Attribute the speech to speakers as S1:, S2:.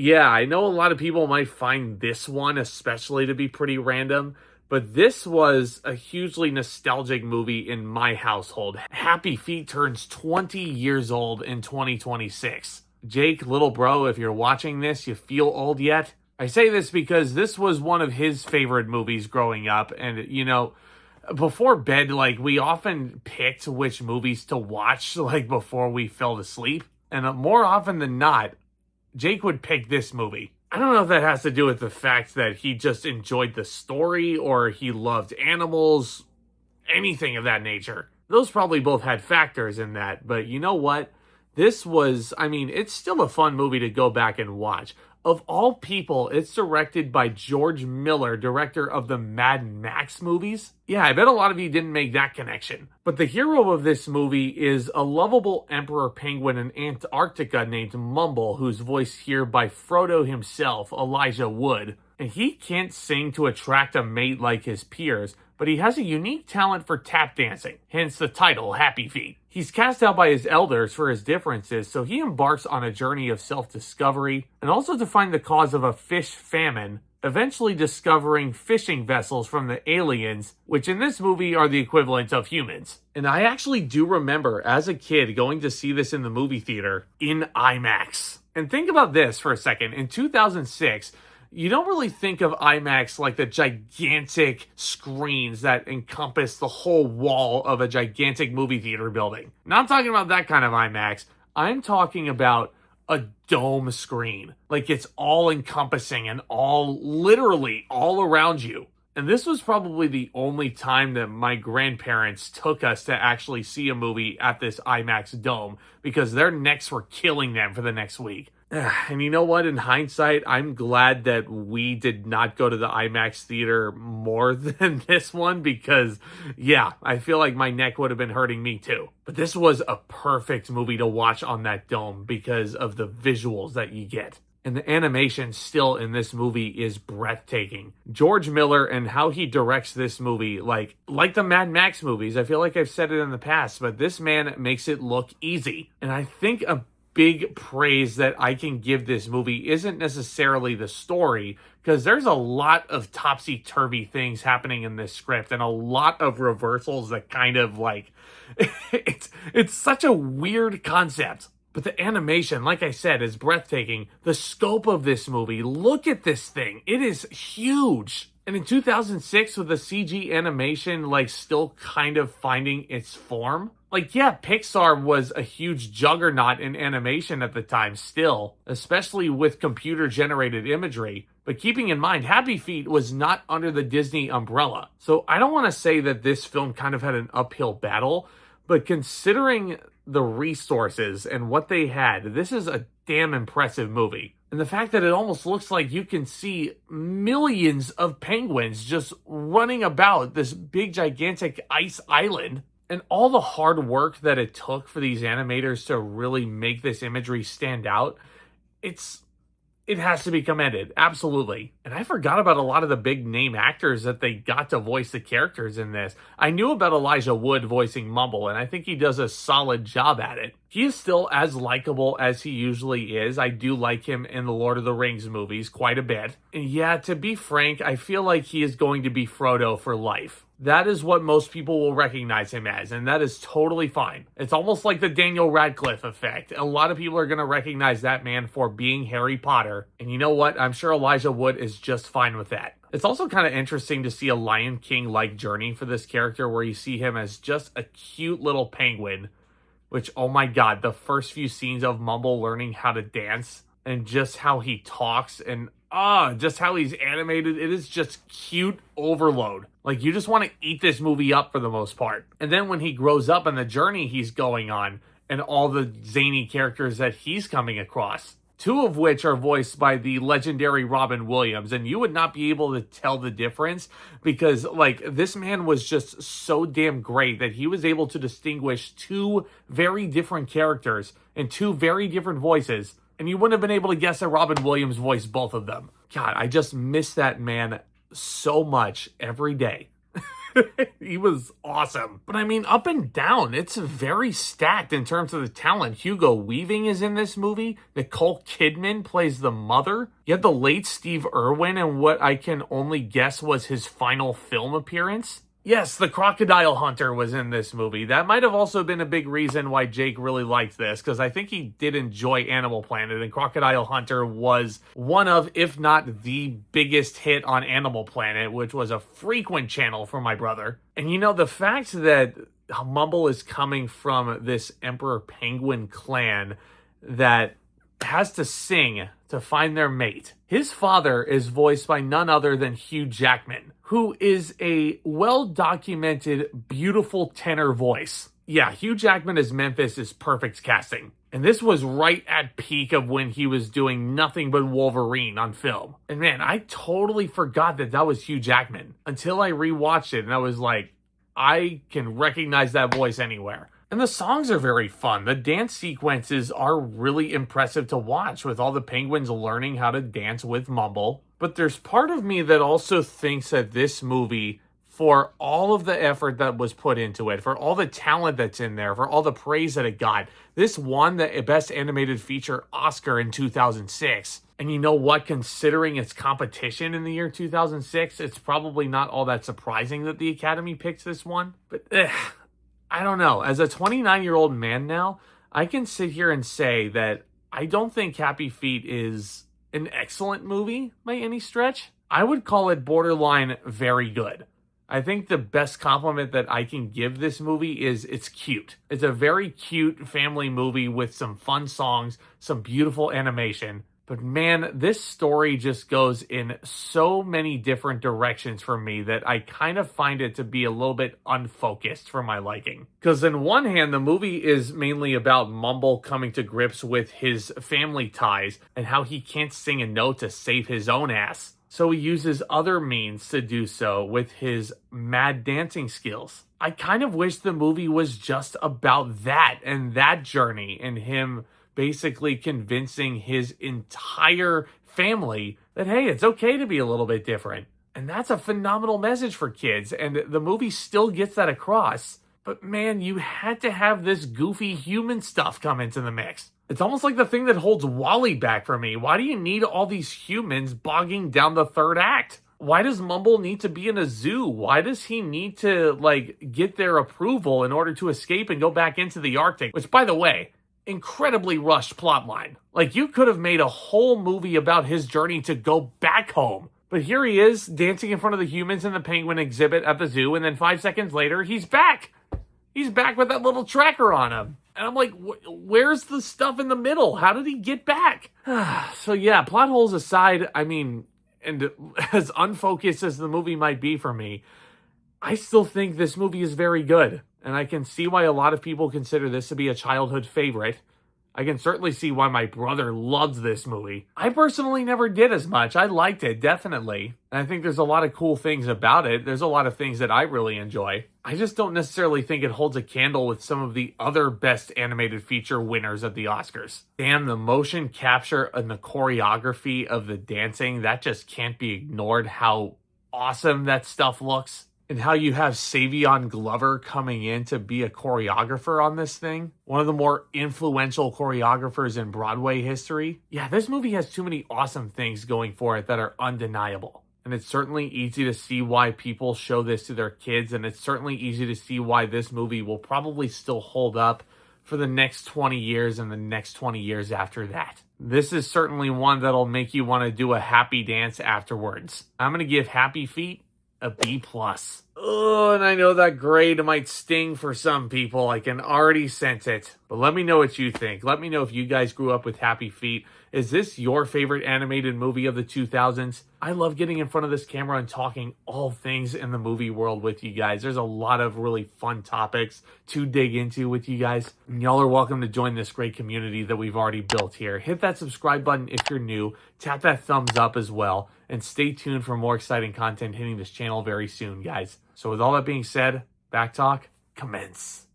S1: Yeah, I know a lot of people might find this one especially to be pretty random, but this was a hugely nostalgic movie in my household. Happy Feet turns 20 years old in 2026. Jake, little bro, if you're watching this, you feel old yet? I say this because this was one of his favorite movies growing up, and before bed, like, we often picked which movies to watch, like, before we fell asleep. And more often than not, Jake would pick this movie. I don't know if that has to do with the fact that he just enjoyed the story or he loved animals, anything of that nature. Those probably both had factors in that, but you know what? This was, it's still a fun movie to go back and watch. Of all people, it's directed by George Miller, director of the Mad Max movies. Yeah, I bet a lot of you didn't make that connection. But the hero of this movie is a lovable emperor penguin in Antarctica named Mumble, who's voiced here by Frodo himself, Elijah Wood. And he can't sing to attract a mate like his peers, but he has a unique talent for tap dancing, hence the title, Happy Feet. He's cast out by his elders for his differences, so he embarks on a journey of self-discovery, and also to find the cause of a fish famine, eventually discovering fishing vessels from the aliens, which in this movie are the equivalent of humans. And I actually do remember, as a kid, going to see this in the movie theater in IMAX. And think about this for a second. In 2006, you don't really think of IMAX like the gigantic screens that encompass the whole wall of a gigantic movie theater building. Not talking about that kind of IMAX. I'm talking about a dome screen. Like, it's all encompassing and literally all around you. And this was probably the only time that my grandparents took us to actually see a movie at this IMAX dome because their necks were killing them for the next week. And you know what? In hindsight, I'm glad that we did not go to the IMAX theater more than this one because, yeah, I feel like my neck would have been hurting me too. But this was a perfect movie to watch on that dome because of the visuals that you get. And the animation still in this movie is breathtaking. George Miller and how he directs this movie, like the Mad Max movies, I feel like I've said it in the past, but this man makes it look easy. And I think a big praise that I can give this movie isn't necessarily the story, because there's a lot of topsy-turvy things happening in this script and a lot of reversals that kind of like it's such a weird concept. But the animation, like I said, is breathtaking. The scope of this movie, look at this thing. It is huge. And in 2006, with the CG animation, like, still kind of finding its form. Like, yeah, Pixar was a huge juggernaut in animation at the time still, especially with computer-generated imagery. But keeping in mind, Happy Feet was not under the Disney umbrella. So I don't want to say that this film kind of had an uphill battle, but considering the resources and what they had, this is a damn impressive movie. And the fact that it almost looks like you can see millions of penguins just running about this big, gigantic ice island. And all the hard work that it took for these animators to really make this imagery stand out, it has to be commended, absolutely. And I forgot about a lot of the big name actors that they got to voice the characters in this. I knew about Elijah Wood voicing Mumble, and I think he does a solid job at it. He is still as likable as he usually is. I do like him in the Lord of the Rings movies quite a bit. And yeah, to be frank, I feel like he is going to be Frodo for life. That is what most people will recognize him as, and that is totally fine. It's almost like the Daniel Radcliffe effect. A lot of people are going to recognize that man for being Harry Potter, and you know what? I'm sure Elijah Wood is just fine with that. It's also kind of interesting to see a Lion King-like journey for this character where you see him as just a cute little penguin, which, oh my god, the first few scenes of Mumble learning how to dance and just how he talks and just how he's animated, it is just cute overload. Like, you just want to eat this movie up for the most part. And then when he grows up and the journey he's going on and all the zany characters that he's coming across, two of which are voiced by the legendary Robin Williams, and you would not be able to tell the difference because, like, this man was just so damn great that he was able to distinguish two very different characters and two very different voices, and you wouldn't have been able to guess that Robin Williams voiced both of them. God, I just miss that man so much every day. He was awesome. But I mean, up and down, it's very stacked in terms of the talent. Hugo Weaving is in this movie. Nicole Kidman plays the mother. You had the late Steve Irwin in what I can only guess was his final film appearance. Yes, the Crocodile Hunter was in this movie. That might have also been a big reason why Jake really liked this, because I think he did enjoy Animal Planet, and Crocodile Hunter was one of, if not the biggest hit on Animal Planet, which was a frequent channel for my brother. And you know, the fact that Mumble is coming from this Emperor Penguin clan that has to sing to find their mate. His father is voiced by none other than Hugh Jackman, who is a well-documented, beautiful tenor voice. Yeah, Hugh Jackman as Memphis is perfect casting. And this was right at peak of when he was doing nothing but Wolverine on film. And man, I totally forgot that that was Hugh Jackman until I rewatched it, and I was like, I can recognize that voice anywhere. And the songs are very fun. The dance sequences are really impressive to watch, with all the penguins learning how to dance with Mumble. But there's part of me that also thinks that this movie, for all of the effort that was put into it, for all the talent that's in there, for all the praise that it got, this won the Best Animated Feature Oscar in 2006. And you know what? Considering its competition in the year 2006, it's probably not all that surprising that the Academy picked this one. But I don't know. As a 29-year-old man now, I can sit here and say that I don't think Happy Feet is an excellent movie by any stretch. I would call it borderline very good. I think the best compliment that I can give this movie is it's cute. It's a very cute family movie with some fun songs, some beautiful animation. But man, this story just goes in so many different directions for me that I kind of find it to be a little bit unfocused for my liking. Because on one hand, the movie is mainly about Mumble coming to grips with his family ties and how he can't sing a note to save his own ass. So he uses other means to do so with his mad dancing skills. I kind of wish the movie was just about that and that journey, and him basically convincing his entire family that, hey, it's okay to be a little bit different. And that's a phenomenal message for kids, and the movie still gets that across. But man, you had to have this goofy human stuff come into the mix. It's almost like the thing that holds Wall-E back for me. Why do you need all these humans bogging down the third act? Why does Mumble need to be in a zoo? Why does he need to, get their approval in order to escape and go back into the Arctic? Which, by the way, incredibly rushed plotline. You could have made a whole movie about his journey to go back home. But here he is, dancing in front of the humans in the penguin exhibit at the zoo, and then 5 seconds later, he's back. He's back with that little tracker on him. And I'm like, where's the stuff in the middle? How did he get back? So yeah, plot holes aside, I mean, and as unfocused as the movie might be for me, I still think this movie is very good. And I can see why a lot of people consider this to be a childhood favorite. I can certainly see why my brother loves this movie. I personally never did as much. I liked it, definitely. And I think there's a lot of cool things about it. There's a lot of things that I really enjoy. I just don't necessarily think it holds a candle with some of the other Best Animated Feature winners at the Oscars. Damn, the motion capture and the choreography of the dancing, that just can't be ignored, how awesome that stuff looks. And how you have Savion Glover coming in to be a choreographer on this thing. One of the more influential choreographers in Broadway history. Yeah, this movie has too many awesome things going for it that are undeniable. And it's certainly easy to see why people show this to their kids. And it's certainly easy to see why this movie will probably still hold up for the next 20 years and the next 20 years after that. This is certainly one that'll make you want to do a happy dance afterwards. I'm going to give Happy Feet a B+. Oh, and I know that grade might sting for some people. I can already sense it. But let me know what you think. Let me know if you guys grew up with Happy Feet. Is this your favorite animated movie of the 2000s? I love getting in front of this camera and talking all things in the movie world with you guys. There's a lot of really fun topics to dig into with you guys. And y'all are welcome to join this great community that we've already built here. Hit that subscribe button if you're new. Tap that thumbs up as well. And stay tuned for more exciting content hitting this channel very soon, guys. So with all that being said, Back Talk, commence.